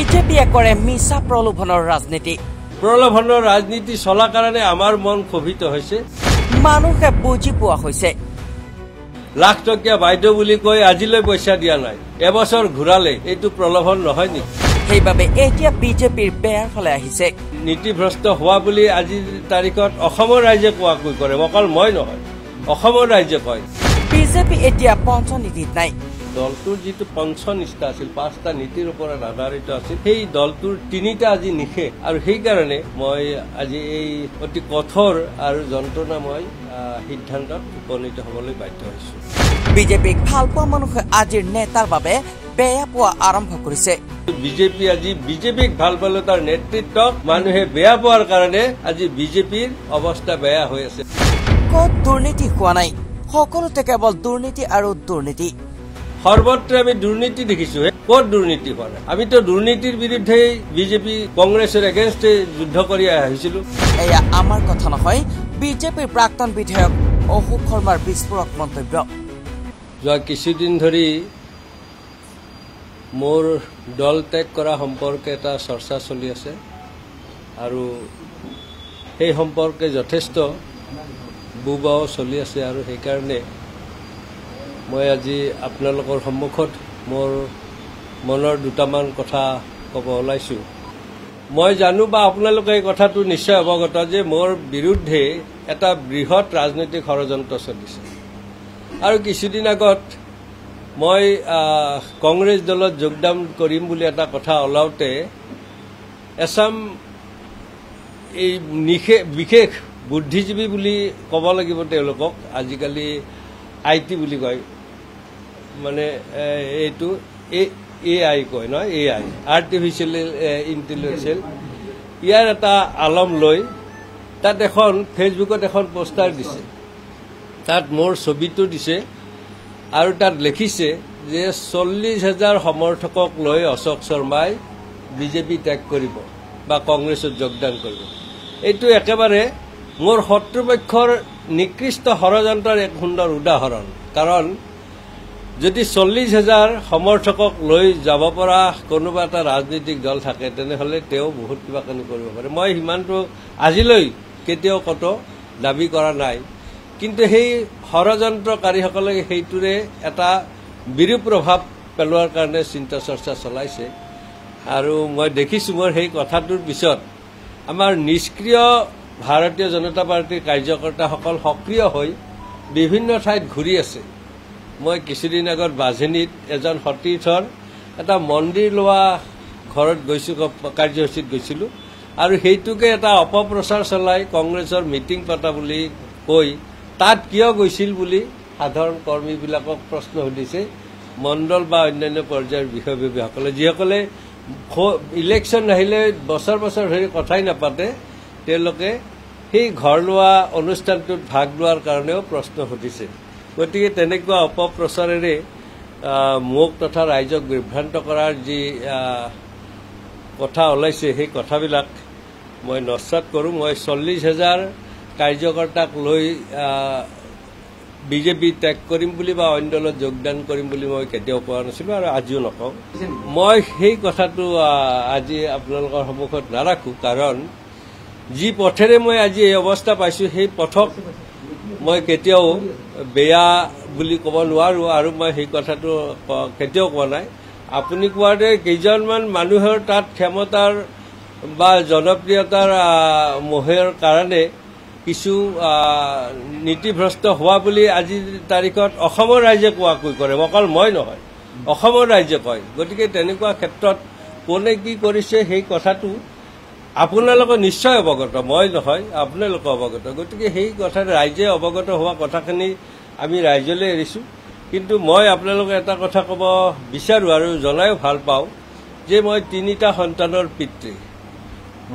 বিজেপিয়ে কৰে মিছা প্ৰলোভনৰ ৰাজনীতি। প্ৰলোভনৰ ৰাজনীতি চলা কাৰণে আমাৰ মন ক্ষোভিত হৈছে। মানুহে বুজি পোৱা হৈছে লাখ টকীয়া বাইদেউ বুলি কৈ আজিলৈ পইচা দিয়া নাই, এবছৰ ঘূৰালে, এইটো প্ৰলোভন নহয় নেকি? সেইবাবে এতিয়া বিজেপিৰ বেয়াৰ ফালে আহিছে। নীতিভ্ৰষ্ট হোৱা বুলি আজিৰ তাৰিখত অসমৰ ৰাইজে কোৱাকৈ কৰে, অকল মই নহয়, অসমৰ ৰাইজে কয়। বিজেপি এতিয়া পঞ্চনীতিত নাই। দলটোৰ যিটো পঞ্চনিষ্ঠা আছিল, 5টা নীতিৰ ওপৰত আধাৰিত আছিল, সেই দলটোৰ 3টা আজি নিষেধ। আৰু সেইকাৰণে মই আজি এই অতি কঠোৰ আৰু যন্ত্ৰণাময় সিদ্ধান্তত উপনীত হবলৈ বাধ্য হৈছো। বিজেপিক ভাল পোৱা মানুহে আজিৰ নেতাৰ বাবে বেয়া পোৱা আৰম্ভ কৰিছে। বিজেপি আজি বিজেপিক ভাল পালে তাৰ নেতৃত্বক মানুহে বেয়া পোৱাৰ কাৰণে আজি বিজেপিৰ অৱস্থা বেয়া হৈ আছে। ক'ত দুৰ্নীতি হোৱা নাই, সকলোতে কেৱল দুৰ্নীতি আৰু দুৰ্নীতি। সৰ্বত্ৰে আমি দুৰ্নীতি দেখিছো, ক'ত দুৰ্নীতি হোৱা নাই? আমিতো দুৰ্নীতিৰ বিৰুদ্ধে বিজেপি কংগ্ৰেছৰ এগেইনষ্টে যুদ্ধ কৰি আহিছিলো। এয়া আমাৰ কথা নহয়, বিজেপিৰ প্ৰাক্তন বিধায়ক অশোক শৰ্মাৰ বিস্ফোৰক মন্তব্য। যোৱা কিছুদিন ধৰি মোৰ দল ত্যাগ কৰা সম্পৰ্কে এটা চৰ্চা চলি আছে আৰু সেই সম্পৰ্কে যথেষ্ট বুবাও চলি আছে। আৰু সেইকাৰণে মই আজি আপোনালোকৰ সন্মুখত মোৰ মনৰ দুটামান কথা ক'ব ওলাইছো। মই জানো বা আপোনালোকে এই কথাটো নিশ্চয় অৱগত যে মোৰ বিৰুদ্ধে এটা বৃহৎ ৰাজনৈতিক ষড়যন্ত্ৰ চলিছে। আৰু কিছুদিন আগত মই কংগ্ৰেছ দলত যোগদান কৰিম বুলি এটা কথা ওলাওঁতে এছাম এই বিশেষ বুদ্ধিজীৱী বুলি ক'ব লাগিব তেওঁলোকক, আজিকালি IT বুলি কয়, মানে এইটো AI কয় নহয়, AI আৰ্টিফিচিয়েল ইণ্টেলিজেন্স, ইয়াৰ এটা আলম লৈ তাত এখন ফেচবুকত এখন পোষ্টাৰ দিছে, তাত মোৰ ছবিটো দিছে আৰু তাত লিখিছে যে 40,000 সমৰ্থকক লৈ অশোক শৰ্মাই বিজেপি ত্যাগ কৰিব বা কংগ্ৰেছত যোগদান কৰিব। এইটো একেবাৰে মোৰ শত্ৰুপক্ষৰ নিকৃষ্ট ষড়যন্ত্ৰৰ এক সুন্দৰ উদাহৰণ। কাৰণ যদি 40,000 সমৰ্থকক লৈ যাব পৰা কোনোবা এটা ৰাজনৈতিক দল থাকে তেনেহ'লে তেওঁ বহুত কিবা কানি কৰিব পাৰে। মই সিমানটো আজিলৈ কেতিয়াও কতো দাবী কৰা নাই, কিন্তু সেই ষড়যন্ত্ৰকাৰীসকলে সেইটোৰে এটা বিৰূপ প্ৰভাৱ পেলোৱাৰ কাৰণে চিন্তা চৰ্চা চলাইছে। আৰু মই দেখিছোঁ মোৰ সেই কথাটোৰ পিছত আমাৰ নিষ্ক্ৰিয় ভাৰতীয় জনতা পাৰ্টীৰ কাৰ্যকৰ্তাসকল সক্ৰিয় হৈ বিভিন্ন ঠাইত ঘূৰি আছে। মই কিছুদিন আগত বাজেনীত এজন সতীৰ্থৰ এটা মন্দিৰ লোৱা ঘৰত গৈছোঁ, কাৰ্যসূচীত গৈছিলোঁ, আৰু সেইটোকে এটা অপপ্ৰচাৰ চলাই কংগ্ৰেছৰ মিটিং পতা বুলি কৈ তাত কিয় গৈছিল বুলি সাধাৰণ কৰ্মীবিলাকক প্ৰশ্ন সুধিছে মণ্ডল বা অন্যান্য পৰ্যায়ৰ বিষয়ববীয়াসকলে, যিসকলে ইলেকশ্যন আহিলে বছৰ বছৰ ধৰি কথাই নাপাতে। তেওঁলোকে সেই ঘৰ লোৱা অনুষ্ঠানটোত ভাগ লোৱাৰ কাৰণেও প্ৰশ্ন সুধিছে। গতিকে তেনেকুৱা অপপ্ৰচাৰেৰে মোক তথা ৰাইজক বিভ্ৰান্ত কৰাৰ যি কথা ওলাইছে সেই কথাবিলাক মই নস্যাৎ কৰোঁ। মই 40,000 কাৰ্যকৰ্তাক লৈ বিজেপি ত্যাগ কৰিম বুলি বা অন্য দলত যোগদান কৰিম বুলি মই কেতিয়াও কোৱা নাছিলোঁ আৰু আজিও নকওঁ। মই সেই কথাটো আজি আপোনালোকৰ সন্মুখত নাৰাখোঁ, কাৰণ যি পথেৰে মই আজি এই অৱস্থা পাইছোঁ সেই পথক মই কেতিয়াও বেয়া বুলি ক'ব নোৱাৰোঁ আৰু মই সেই কথাটো কেতিয়াও কোৱা নাই। আপুনি কোৱাৰ দৰে কেইজনমান মানুহৰ তাত ক্ষমতাৰ বা জনপ্ৰিয়তাৰ মোহৰ কাৰণে কিছু নীতিভ্ৰষ্ট হোৱা বুলি আজিৰ তাৰিখত অসমৰ ৰাইজে কোৱাকৈ কৰে, অকল মই নহয়, অসমৰ ৰাইজে কয়। গতিকে তেনেকুৱা ক্ষেত্ৰত কোনে কি কৰিছে সেই কথাটো আপোনালোকে নিশ্চয় অৱগত, মই নহয়, আপোনালোকে অৱগত। গতিকে সেই কথা ৰাইজে অৱগত হোৱা কথাখিনি আমি ৰাইজলৈ এৰিছোঁ। কিন্তু মই আপোনালোকে এটা কথা ক'ব বিচাৰোঁ আৰু জনায়ো ভাল পাওঁ যে মই 3টা সন্তানৰ পিতৃ।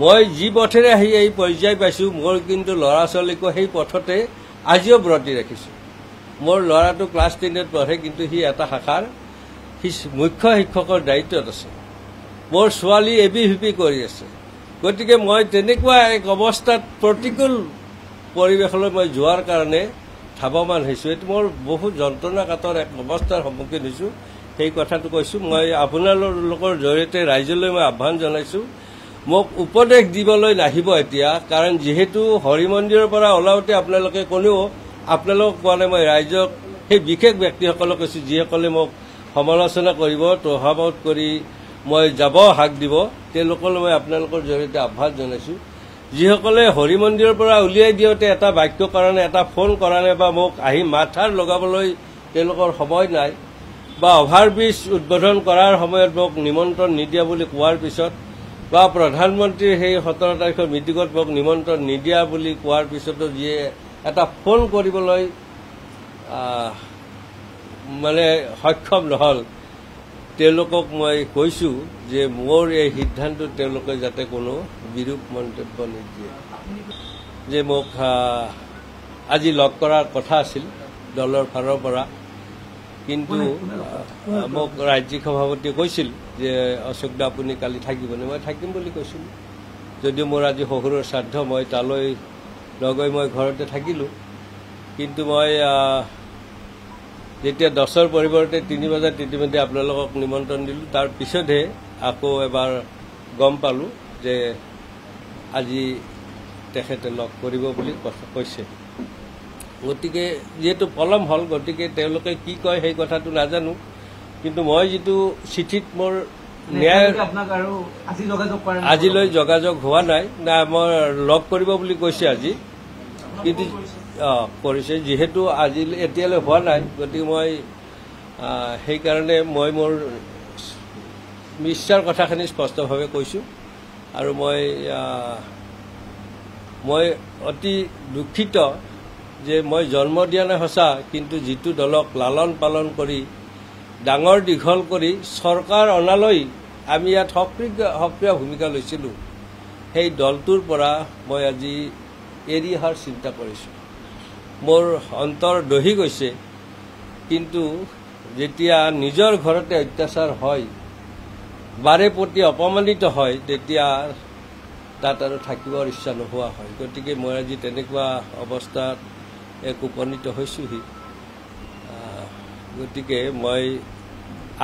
মই যি পথেৰে আহি এই পৰ্যায় পাইছোঁ, মোৰ কিন্তু ল'ৰা ছোৱালীকো সেই পথতে আজিও ব্ৰতী ৰাখিছোঁ। মোৰ ল'ৰাটো ক্লাছ 10ত পঢ়ে, কিন্তু সি এটা শাখাৰ মুখ্য শিক্ষকৰ দায়িত্বত আছে। মোৰ ছোৱালী ABVP কৰি আছে। গতিকে মই তেনেকুৱা এক অৱস্থাত প্ৰতিকূল পৰিৱেশলৈ মই যোৱাৰ কাৰণে ধাৱমান হৈছোঁ। এইটো মোৰ বহু যন্ত্ৰণাকাতৰ এক অৱস্থাৰ সন্মুখীন হৈছোঁ। সেই কথাটো কৈছোঁ। মই আপোনালোকৰ জৰিয়তে ৰাইজলৈ মই আহ্বান জনাইছোঁ, মোক উপদেশ দিবলৈ নাহিব এতিয়া, কাৰণ যিহেতু হৰি মন্দিৰৰ পৰা ওলাওঁতে আপোনালোকে কোনেও আপোনালোকক কোৱা নাই। মই ৰাইজক, সেই বিশেষ ব্যক্তিসকলক কৈছোঁ যিসকলে মোক সমালোচনা কৰিব, তহাবত কৰি মই যাব হাক দিব, তেওঁলোকলৈ মই আপোনালোকৰ জৰিয়তে আহ্বান জনাইছোঁ। যিসকলে হৰি মন্দিৰৰ পৰা উলিয়াই দিওঁতে এটা বাক্য কাৰণে, এটা ফোন কৰা নাই, বা মোক আহি মাথাৰ লগাবলৈ তেওঁলোকৰ সময় নাই, বা অভাৰব্ৰিজ উদ্বোধন কৰাৰ সময়ত মোক নিমন্ত্ৰণ নিদিয়া বুলি কোৱাৰ পিছত, বা প্ৰধানমন্ত্ৰীৰ সেই 17 তাৰিখৰ মিটিঙত মোক নিমন্ত্ৰণ নিদিয়া বুলি কোৱাৰ পিছতো যিয়ে এটা ফোন কৰিবলৈ মানে সক্ষম নহ'ল, তেওঁলোকক মই কৈছোঁ যে মোৰ এই সিদ্ধান্ত তেওঁলোকে যাতে কোনো বিৰূপ মন্তব্য নিদিয়ে। যে মোক আজি লগ কৰাৰ কথা আছিল দলৰ ফালৰ পৰা, কিন্তু মোক ৰাজ্যিক সভাপতিয়ে কৈছিল যে অশোক দা আপুনি কালি থাকিবনে? মই থাকিম বুলি কৈছিলোঁ। যদিও মোৰ আজি শহুৰৰ শ্ৰাদ্ধ, মই তালৈ নগৈ মই ঘৰতে থাকিলোঁ। কিন্তু মই যেতিয়া 10ৰ পৰিৱৰ্তে 3 বজাত ইতিমধ্যে আপোনালোকক নিমন্ত্ৰণ দিলোঁ, তাৰ পিছতহে আকৌ এবাৰ গম পালোঁ যে আজি তেখেতে লগ কৰিব বুলি কথা কৈছে। গতিকে যিহেতু পলম হ'ল, গতিকে তেওঁলোকে কি কয় সেই কথাটো নাজানো। কিন্তু মই যিটো চিঠিত মোৰ ন্যায় আজিলৈ যোগাযোগ হোৱা নাই, না মই লগ কৰিব বুলি কৈছে আজি, কিন্তু কৰিছে। যিহেতু আজি এতিয়ালৈ হোৱা নাই, গতিকে মই সেইকাৰণে মই মোৰ মিছাৰ কথাখিনি স্পষ্টভাৱে কৈছোঁ। আৰু মই অতি দুখিত যে মই জন্ম দিয়া নাই সঁচা, কিন্তু যিটো দলক লালন পালন কৰি ডাঙৰ দীঘল কৰি চৰকাৰ অনালৈ আমি ইয়াত সক্ৰিয় ভূমিকা লৈছিলোঁ, সেই দলটোৰ পৰা মই আজি এৰি অহাৰ চিন্তা কৰিছোঁ। মোৰ অন্তৰ দহি গৈছে, কিন্তু যেতিয়া নিজৰ ঘৰতে অত্যাচাৰ হয়, বাৰে প্ৰতি অপমানিত হয়, তেতিয়া তাত আৰু থাকিবৰ ইচ্ছা নোহোৱা হয়। গতিকে মই আজি তেনেকুৱা অৱস্থাত উপনীত হৈছোহি। গতিকে মই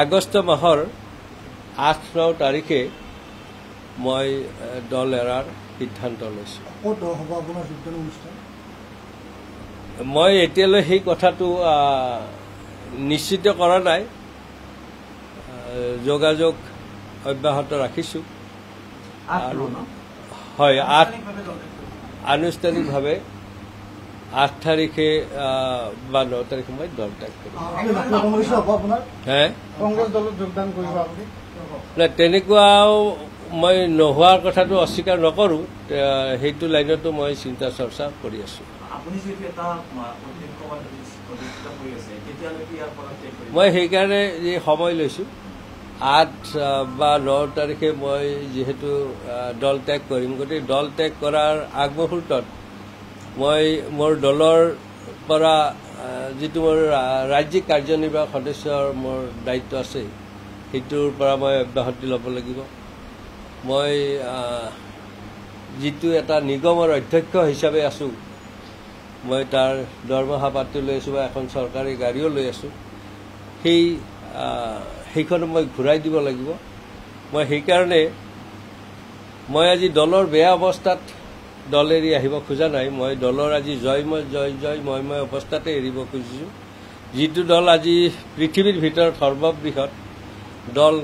আগষ্ট মাহৰ 8-9 তাৰিখে মই দল এৰাৰ সিদ্ধান্ত লৈছোঁ। মই এতিয়ালৈ সেই কথাটো নিশ্চিত কৰা নাই, যোগাযোগ অব্যাহত ৰাখিছোঁ। আৰু হয়, আনুষ্ঠানিকভাৱে 8 তাৰিখে বা 9 তাৰিখে মই দল ত্যাগ কৰিম। তেনেকুৱাও মই নোহোৱাৰ কথাটো অস্বীকাৰ নকৰোঁ, সেইটো লাইনতো মই চিন্তা চৰ্চা কৰি আছোঁ। মই সেইকাৰণে সময় লৈছোঁ। 8 বা 9 তাৰিখে মই যিহেতু দল ত্যাগ কৰিম, গতিকে দল ত্যাগ কৰাৰ আগমুহূৰ্তত মই মোৰ দলৰ পৰা যিটো মোৰ ৰাজ্যিক কাৰ্যনিৰ্বাহক সদস্যৰ মোৰ দায়িত্ব আছে, সেইটোৰ পৰা মই অব্যাহতি ল'ব লাগিব। মই যিটো এটা নিগমৰ অধ্যক্ষ হিচাপে আছোঁ, মই তাৰ দৰমহা পাতি লৈ আছোঁ বা এখন চৰকাৰী গাড়ীও লৈ আছোঁ, সেইখন মই ঘূৰাই দিব লাগিব। মই সেইকাৰণে মই আজি দলৰ বেয়া অৱস্থাত দল এৰি আহিব খোজা নাই। মই দলৰ আজি জয় অৱস্থাতে এৰিব খুজিছোঁ। যিটো দল আজি পৃথিৱীৰ ভিতৰত সৰ্ববৃহৎ দল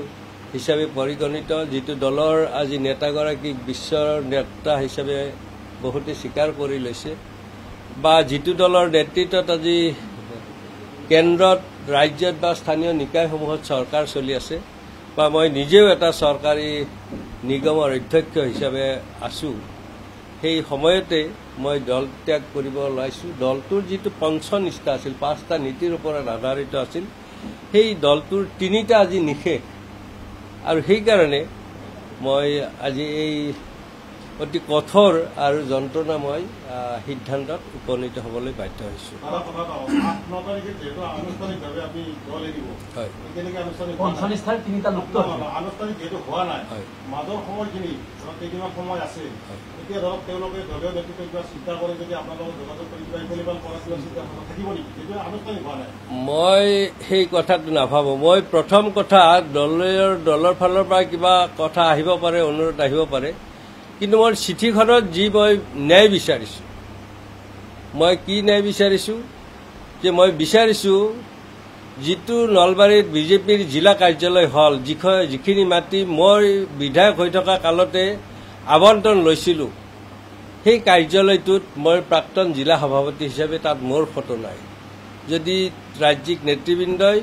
হিচাপে পৰিগণিত, যিটো দলৰ আজি নেতাগৰাকীক বিশ্বৰ নেতা হিচাপে বহুতে স্বীকাৰ কৰি লৈছে, বা যিটো দলৰ নেতৃত্বত আজি কেন্দ্ৰত, ৰাজ্যত বা স্থানীয় নিকায়সমূহত চৰকাৰ চলি আছে, বা মই নিজেও এটা চৰকাৰী নিগমৰ অধ্যক্ষ হিচাপে আছোঁ, সেই সময়তে মই দল ত্যাগ কৰিব ওলাইছোঁ। দলটোৰ যিটো পঞ্চনিষ্ঠা আছিল, 5টা নীতিৰ ওপৰত আধাৰিত আছিল, সেই দলটোৰ 3টা আজি নিষেধ। আৰু সেইকাৰণে মই আজি এই অতি কঠোৰ আৰু যন্ত্ৰণাময় সিদ্ধান্তত উপনীত হ'বলৈ বাধ্য হৈছোঁ। মই সেই কথাটো নাভাবোঁ। মই প্ৰথম কথা দলৰ ফালৰ পৰা কিবা কথা আহিব পাৰে, অনুৰোধ আহিব পাৰে, কিন্তু মই চিঠিখনত যি মই ন্যায় বিচাৰিছোঁ, মই কি ন্যায় বিচাৰিছোঁ যে মই বিচাৰিছোঁ যিটো নলবাৰীত বিজেপিৰ জিলা কাৰ্যালয় হ'ল, যিখিনি মাটি মই বিধায়ক হৈ থকা কালতে আবণ্টন লৈছিলোঁ, সেই কাৰ্যালয়টোত মই প্ৰাক্তন জিলা সভাপতি হিচাপে তাত মোৰ ফটো নাই। যদি ৰাজ্যিক নেতৃবৃন্দই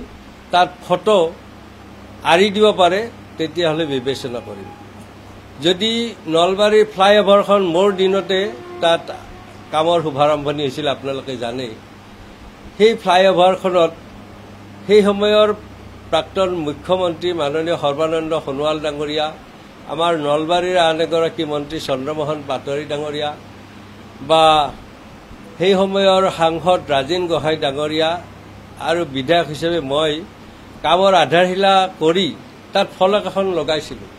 তাত ফটো আঁৰি দিব পাৰে তেতিয়াহ'লে বিবেচনা কৰিম। যদি নলবাৰীৰ ফ্লাইঅভাৰখন মোৰ দিনতে তাত কামৰ শুভাৰম্ভণি হৈছিল, আপোনালোকে জানে, সেই ফ্লাইঅভাৰখনত সেই সময়ৰ প্ৰাক্তন মুখ্যমন্ত্ৰী মাননীয় সৰ্বানন্দ সোণোৱাল ডাঙৰীয়া, আমাৰ নলবাৰীৰ আন এগৰাকী মন্ত্ৰী চন্দ্ৰমোহন পাটোৱাৰী ডাঙৰীয়া বা সেই সময়ৰ সাংসদ ৰাজেন গোহাঁই ডাঙৰীয়া আৰু বিধায়ক হিচাপে মই কামৰ আধাৰশিলা কৰি তাত ফলক এখন লগাইছিলোঁ।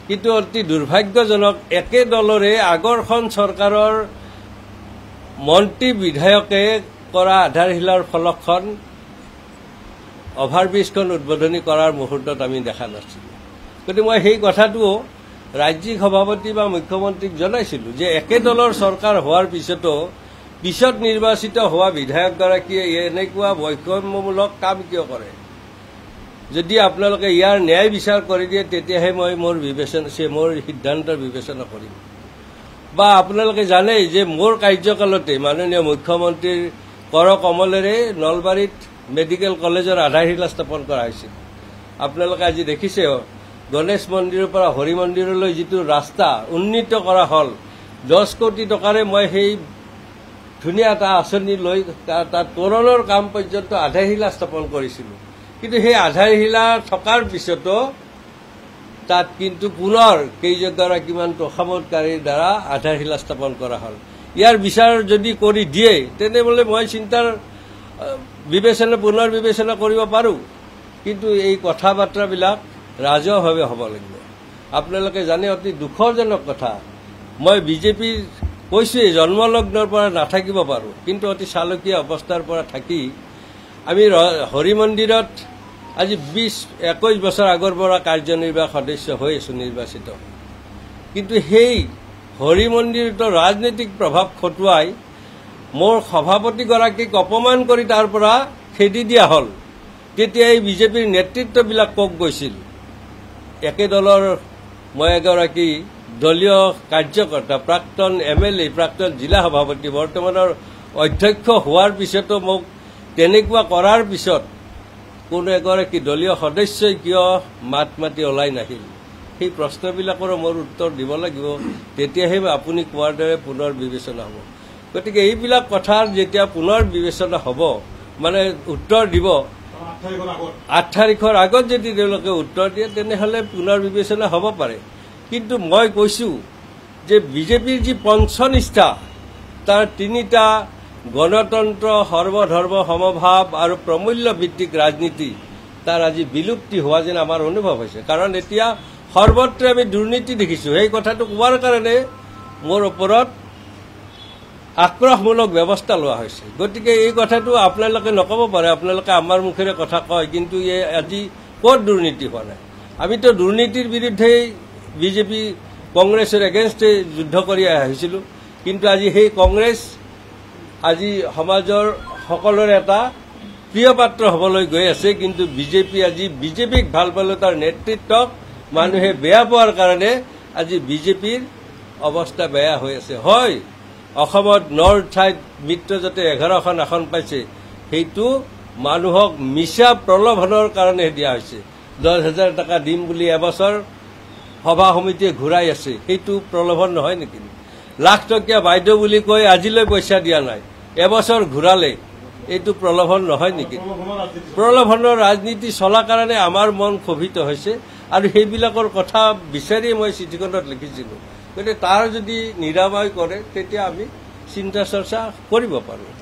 কিন্তু অতি দুৰ্ভাগ্যজনক, একে দলৰে আগৰখন চৰকাৰৰ মন্ত্ৰী বিধায়কে কৰা আধাৰশিলাৰ ফলকখন অভাৰব্ৰিজখন উদ্বোধনী কৰাৰ মুহূৰ্তত আমি দেখা নাছিলোঁ। গতিকে মই সেই কথাটো ৰাজ্যিক সভাপতি বা মুখ্যমন্ত্ৰীক জনাইছিলোঁ যে একে দলৰ চৰকাৰ হোৱাৰ পিছতো পিছত নিৰ্বাচিত হোৱা বিধায়কগৰাকীয়ে এনেকুৱা বৈষম্যমূলক কাম কিয় কৰে? যদি আপোনালোকে ইয়াৰ ন্যায় বিচাৰ কৰি দিয়ে তেতিয়াহে মই মোৰ সিদ্ধান্তৰ বিবেচনা কৰিম। বা আপোনালোকে জানে যে মোৰ কাৰ্যকালতে মাননীয় মুখ্যমন্ত্ৰীৰ কৰ কমলেৰে নলবাৰীত মেডিকেল কলেজৰ আধাৰশিলা স্থাপন কৰা হৈছিল। আপোনালোকে আজি দেখিছে গণেশ মন্দিৰৰ পৰা হৰি মন্দিৰলৈ যিটো ৰাস্তা উন্নীত কৰা হ'ল, 10 কোটি টকাৰে মই সেই ধুনীয়া এটা আঁচনি লৈ তাত তোৰণৰ কাম পৰ্যন্ত আধাৰশিলা স্থাপন কৰিছিলোঁ। কিন্তু সেই আধাৰশিলা থকাৰ পিছতো তাত কিন্তু পুনৰ কেইজনগৰাকীমান তোষামোদকাৰীৰ দ্বাৰা আধাৰশিলা স্থাপন কৰা হ'ল। ইয়াৰ বিচাৰ যদি কৰি দিয়ে তেনেহ'লে মই চিন্তাৰ পুনৰ বিবেচনা কৰিব পাৰোঁ। কিন্তু এই কথা বাৰ্তাবিলাক ৰাজহুৱাভাৱে হ'ব লাগিব। আপোনালোকে জানে, অতি দুখজনক কথা, মই বিজেপিৰ কৈছোঁৱেই জন্মলগ্নৰ পৰা নাথাকিব পাৰোঁ, কিন্তু অতি চালকীয়া অৱস্থাৰ পৰা থাকি আমি হৰি মন্দিৰত আজি 20-21 বছৰ আগৰ পৰা কাৰ্যনিৰ্বাহক সদস্য হৈ আছোঁ নিৰ্বাচিত। কিন্তু সেই হৰি মন্দিৰতো ৰাজনৈতিক প্ৰভাৱ খটুৱাই মোৰ সভাপতিগৰাকীক অপমান কৰি তাৰ পৰা খেদি দিয়া হ'ল। তেতিয়া এই বিজেপিৰ নেতৃত্ববিলাক ক'ত গৈছিল? একে দলৰ মই এগৰাকী দলীয় কাৰ্যকৰ্তা, প্ৰাক্তন MLA, প্ৰাক্তন জিলা সভাপতি, বৰ্তমানৰ অধ্যক্ষ হোৱাৰ পিছতো মোক তেনেকুৱা কৰাৰ পিছত কোনো এগৰাকী দলীয় সদস্যই কিয় মাত মাতি ওলাই নাহিল? সেই প্ৰশ্নবিলাকৰো মোৰ উত্তৰ দিব লাগিব। তেতিয়াহে আপুনি কোৱাৰ দৰে পুনৰ বিবেচনা হ'ব। গতিকে এইবিলাক কথাৰ যেতিয়া পুনৰ বিবেচনা হ'ব, মানে উত্তৰ দিব, 8 তাৰিখৰ আগত যদি তেওঁলোকে উত্তৰ দিয়ে তেনেহ'লে পুনৰ বিবেচনা হ'ব পাৰে। কিন্তু মই কৈছোঁ যে বিজেপিৰ যি পঞ্চনিষ্ঠা, তাৰ 3টা গণতন্ত্ৰ, সৰ্বধৰ্ম সমভাৱ আৰু প্ৰমূল্য ভিত্তিক ৰাজনীতি, তাৰ আজি বিলুপ্তি হোৱা যেন আমাৰ অনুভৱ হৈছে। কাৰণ এতিয়া সৰ্বত্ৰে আমি দুৰ্নীতি দেখিছোঁ। সেই কথাটো কোৱাৰ কাৰণে মোৰ ওপৰত আক্ৰোশমূলক ব্যৱস্থা লোৱা হৈছে। গতিকে এই কথাটো আপোনালোকে নক'ব পাৰে, আপোনালোকে আমাৰ মুখেৰে কথা কয়, কিন্তু আজি ক'ত দুৰ্নীতি হোৱা নাই? আমিতো দুৰ্নীতিৰ বিৰুদ্ধেই বিজেপি কংগ্ৰেছৰ এগেইনষ্টে যুদ্ধ কৰি আহিছিলোঁ। কিন্তু আজি সেই কংগ্ৰেছ আজি সমাজৰ সকলোৰে এটা প্ৰিয় পাত্ৰ হ'বলৈ গৈ আছে। কিন্তু বিজেপিক ভাল পালে তাৰ নেতৃত্বক মানুহে বেয়া পোৱাৰ কাৰণে আজি বিজেপিৰ অৱস্থা বেয়া হৈ আছে। হয়, অসমত নৰ্থ ঠাইত মিত্ৰজোঁটে 11খন আসন পাইছে, সেইটো মানুহক মিছা প্ৰলোভনৰ কাৰণে দিয়া হৈছে। 10,000 টকা দিম বুলি এবছৰ সভা সমিতিয়ে ঘূৰাই আছে, সেইটো প্ৰলোভন নহয় নেকি? লাখ টকীয়া বাইদেউ বুলি কৈ আজিলৈ পইচা দিয়া নাই, এবছৰ ঘূৰালে, এইটো প্ৰলোভন নহয় নেকি? প্ৰলোভনৰ ৰাজনীতি চলাৰ কাৰণে আমাৰ মন ক্ষোভিত হৈছে আৰু সেইবিলাকৰ কথা বিচাৰিয়ে মই চিঠিখনত লিখিছিলোঁ গতিকে তাৰ যদি নিৰাময় কৰে তেতিয়া আমি চিন্তা চৰ্চা কৰিব পাৰোঁ।